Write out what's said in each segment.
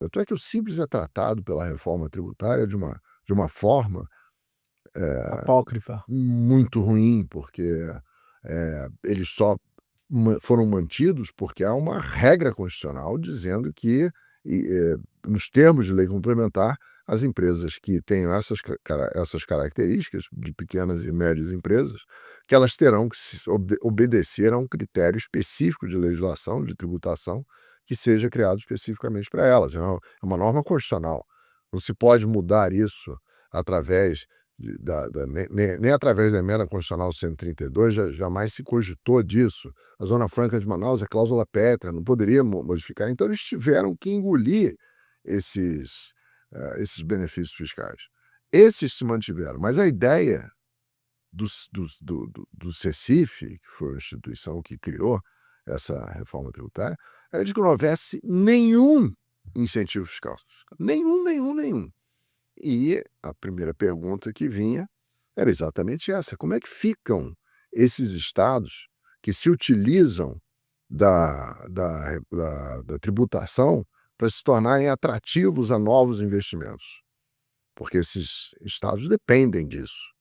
Tanto é que o Simples é tratado pela reforma tributária de uma forma Apócrifa. muito ruim, porque eles só foram mantidos porque há uma regra constitucional dizendo que, nos termos de lei complementar, as empresas que tenham essas características, de pequenas e médias empresas, que elas terão que obedecer a um critério específico de legislação, de tributação, que seja criado especificamente para elas. É uma norma constitucional. Não se pode mudar isso através nem através da emenda constitucional 132, jamais se cogitou disso. A Zona Franca de Manaus é cláusula pétrea, não poderia modificar. Então, eles tiveram que engolir esses benefícios fiscais. Esses se mantiveram, mas a ideia do CECIF, que foi a instituição que criou essa reforma tributária, era de que não houvesse nenhum incentivo fiscal. Nenhum. E a primeira pergunta que vinha era exatamente essa: como é que ficam esses estados que se utilizam da tributação para se tornarem atrativos a novos investimentos? Porque esses estados dependem disso,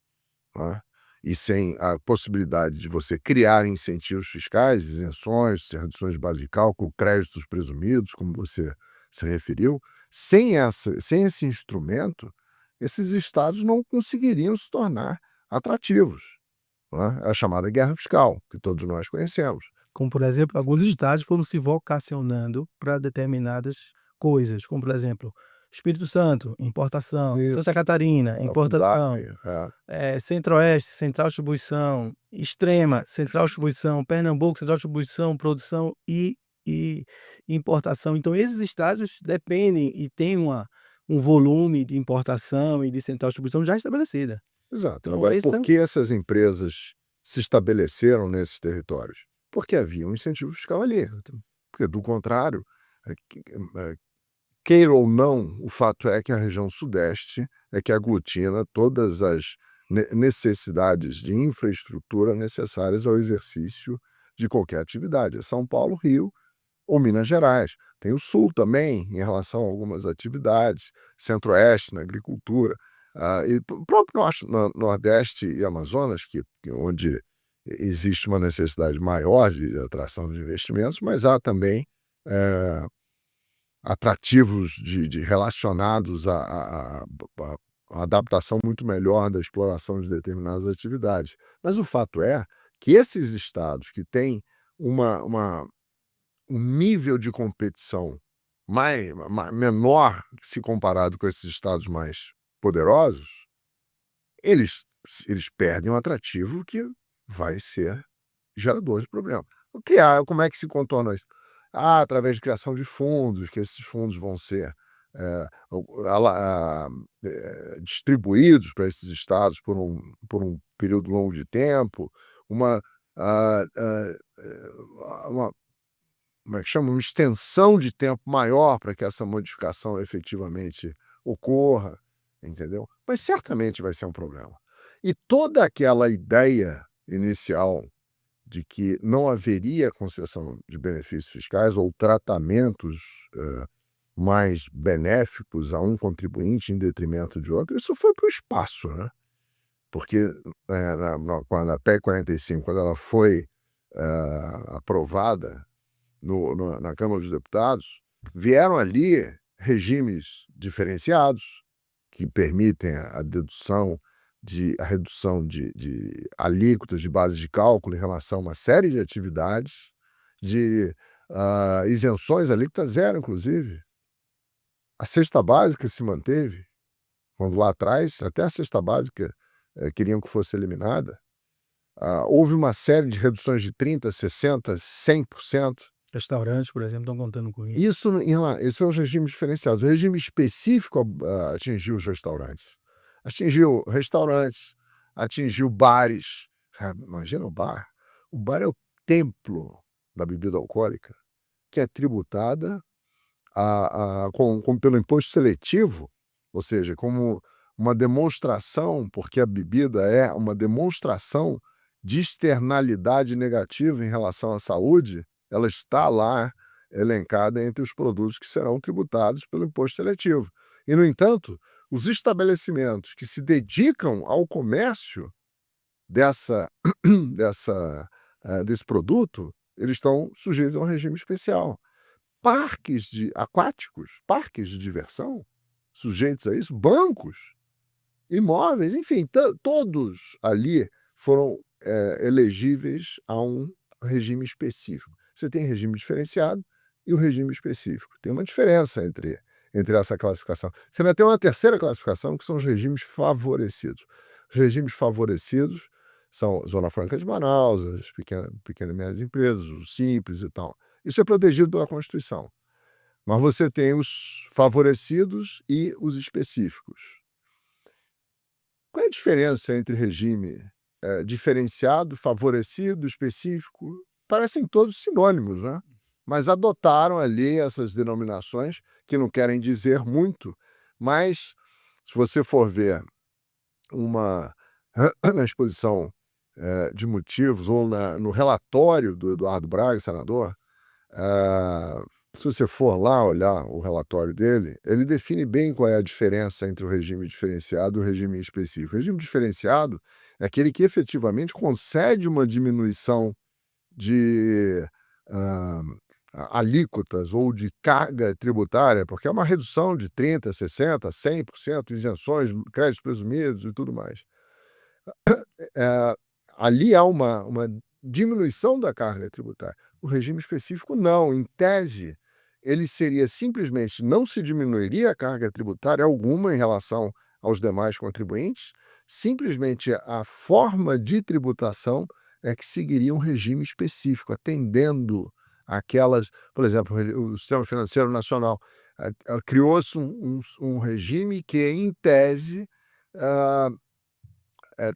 né? E sem a possibilidade de você criar incentivos fiscais, isenções, reduções de base de cálculo, créditos presumidos, como você se referiu, sem esse instrumento, esses estados não conseguiriam se tornar atrativos, né? É a chamada guerra fiscal, que todos nós conhecemos. Como, por exemplo, alguns estados foram se vocacionando para determinadas coisas, como, por exemplo, Espírito Santo, importação; Isso. Santa Catarina, importação; Centro-Oeste, central distribuição; Extrema, central distribuição; Pernambuco, central distribuição, produção e importação. Então, esses estados dependem e têm um volume de importação e de central distribuição já estabelecida. Exato. Então, Agora, por que essas empresas se estabeleceram nesses territórios? Porque havia um incentivo fiscal ali. Porque, do contrário, queira ou não, o fato é que a região sudeste é que aglutina todas as necessidades de infraestrutura necessárias ao exercício de qualquer atividade. É São Paulo, Rio ou Minas Gerais. Tem o sul também, em relação a algumas atividades, Centro-Oeste na agricultura, e o próprio Nordeste e Amazonas, onde existe uma necessidade maior de atração de investimentos, mas há também atrativos relacionados à adaptação muito melhor da exploração de determinadas atividades. Mas o fato é que esses estados que têm um nível de competição menor se comparado com esses estados mais poderosos, eles perdem um atrativo que vai ser gerador de problema. Como é que se contorna isso? Através de criação de fundos, que esses fundos vão ser distribuídos para esses estados por um período longo de tempo, uma como é que chama? Uma extensão de tempo maior para que essa modificação efetivamente ocorra, entendeu? Mas certamente vai ser um problema. E toda aquela ideia inicial de que não haveria concessão de benefícios fiscais ou tratamentos mais benéficos a um contribuinte em detrimento de outro, isso foi para o espaço, né? Porque na PEC 45, quando ela foi aprovada na Câmara dos Deputados, vieram ali regimes diferenciados que permitem a redução de alíquotas de base de cálculo em relação a uma série de atividades, de isenções, alíquota zero, inclusive. A cesta básica se manteve, quando lá atrás, até a cesta básica queriam que fosse eliminada. Houve uma série de reduções de 30%, 60%, 100%. Restaurantes, por exemplo, estão contando com isso. Isso são os regimes diferenciados. O regime específico atingiu os restaurantes. Atingiu restaurantes, atingiu bares. Imagina o bar. O bar é o templo da bebida alcoólica, que é tributada pelo imposto seletivo, ou seja, como uma demonstração, porque a bebida é uma demonstração de externalidade negativa em relação à saúde, ela está lá elencada entre os produtos que serão tributados pelo imposto seletivo. E, no entanto, os estabelecimentos que se dedicam ao comércio desse produto, eles estão sujeitos a um regime especial. Parques aquáticos, parques de diversão, sujeitos a isso, bancos, imóveis, enfim, todos ali foram elegíveis a um regime específico. Você tem regime diferenciado e o regime específico. Tem uma diferença entre essa classificação. Você ainda tem uma terceira classificação, que são os regimes favorecidos. Os regimes favorecidos são Zona Franca de Manaus, as pequenas e médias empresas, os simples e tal. Isso é protegido pela Constituição. Mas você tem os favorecidos e os específicos. Qual é a diferença entre regime diferenciado, favorecido, específico? Parecem todos sinônimos, né? Mas adotaram ali essas denominações que não querem dizer muito, mas se você for ver na exposição de motivos ou no relatório do Eduardo Braga, senador, se você for lá olhar o relatório dele, ele define bem qual é a diferença entre o regime diferenciado e o regime específico. O regime diferenciado é aquele que efetivamente concede uma diminuição de alíquotas ou de carga tributária, porque é uma redução de 30%, 60%, 100%, isenções, créditos presumidos e tudo mais. Ali há uma diminuição da carga tributária. O regime específico não. Em tese, ele seria simplesmente, não se diminuiria a carga tributária alguma em relação aos demais contribuintes, simplesmente a forma de tributação é que seguiria um regime específico, atendendo aquelas, por exemplo, o Sistema Financeiro Nacional criou-se um regime que, em tese,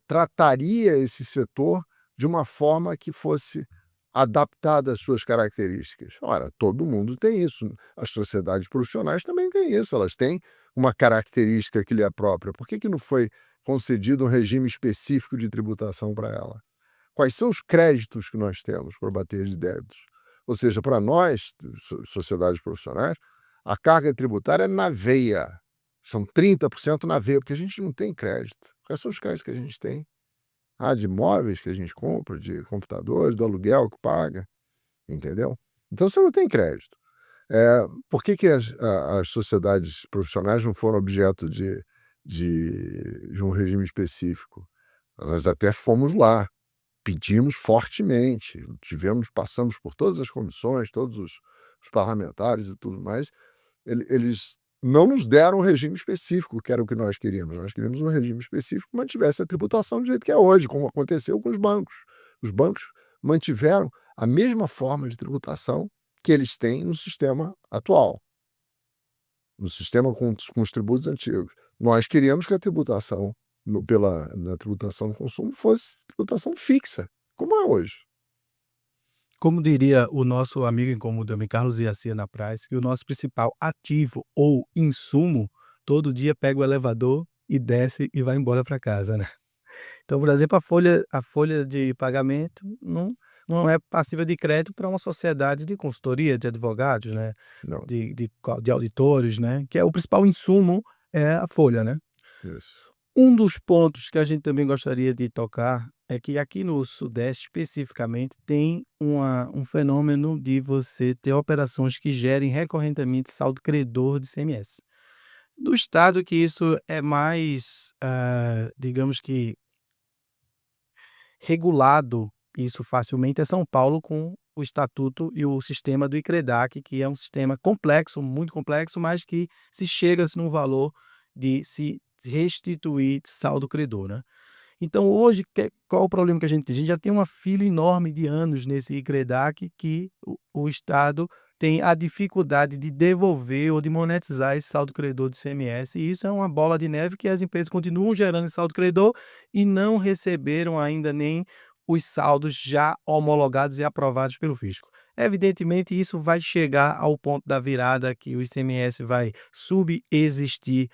trataria esse setor de uma forma que fosse adaptada às suas características. Ora, todo mundo tem isso. As sociedades profissionais também têm isso. Elas têm uma característica que lhe é própria. Por que não foi concedido um regime específico de tributação para ela? Quais são os créditos que nós temos para bater de débitos? Ou seja, para nós, sociedades profissionais, a carga tributária é na veia. São 30% na veia, porque a gente não tem crédito. Quais são os créditos que a gente tem? De imóveis que a gente compra, de computadores, do aluguel que paga, entendeu? Então você não tem crédito. Por que as sociedades profissionais não foram objeto de um regime específico? Nós até fomos lá, pedimos fortemente, passamos por todas as comissões, todos os parlamentares e tudo mais, eles não nos deram um regime específico, que era o que nós queríamos. Nós queríamos um regime específico que mantivesse a tributação do jeito que é hoje, como aconteceu com os bancos. Os bancos mantiveram a mesma forma de tributação que eles têm no sistema atual, no sistema com os tributos antigos. Nós queríamos que a tributação na tributação do consumo fosse tributação fixa, como é hoje. Como diria o nosso amigo em comum também, Carlos Garcia na Praça, que o nosso principal ativo ou insumo, todo dia pega o elevador e desce e vai embora para casa, né? Então, por exemplo, a folha de pagamento não é passível de crédito para uma sociedade de consultoria, de advogados, né? Não. De auditores, né? Que é o principal insumo é a folha, né? Isso. Um dos pontos que a gente também gostaria de tocar é que aqui no Sudeste, especificamente, tem um fenômeno de você ter operações que gerem recorrentemente saldo credor de ICMS. Do estado que isso é mais, digamos que regulado, isso facilmente, é São Paulo com o estatuto e o sistema do ICREDAC, que é um sistema complexo, muito complexo, mas que se chega-se num valor de se restituir saldo credor, né? Então hoje, qual o problema que a gente tem? A gente já tem uma fila enorme de anos nesse ICREDAC que o Estado tem a dificuldade de devolver ou de monetizar esse saldo credor do ICMS, e isso é uma bola de neve que as empresas continuam gerando esse saldo credor e não receberam ainda nem os saldos já homologados e aprovados pelo fisco. Evidentemente, isso vai chegar ao ponto da virada que o ICMS vai subexistir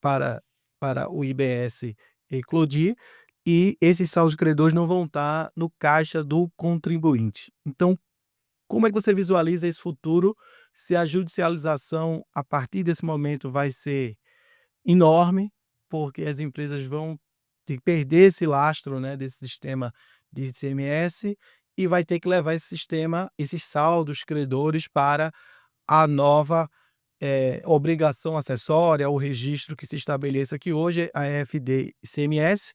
para o IBS eclodir, e esses saldos credores não vão estar no caixa do contribuinte. Então, Como é que você visualiza esse futuro, se a judicialização, a partir desse momento, vai ser enorme, porque as empresas vão ter que perder esse lastro, né, desse sistema de ICMS e vai ter que levar esse sistema, esses saldos credores para a nova, obrigação acessória, o registro que se estabeleça, que hoje é a EFD-ICMS,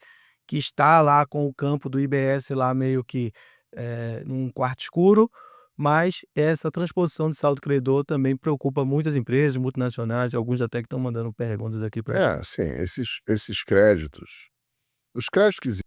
que está lá com o campo do IBS lá meio que, num quarto escuro, mas essa transposição de saldo credor também preocupa muitas empresas multinacionais, alguns até que estão mandando perguntas aqui para Sim, esses créditos, os créditos que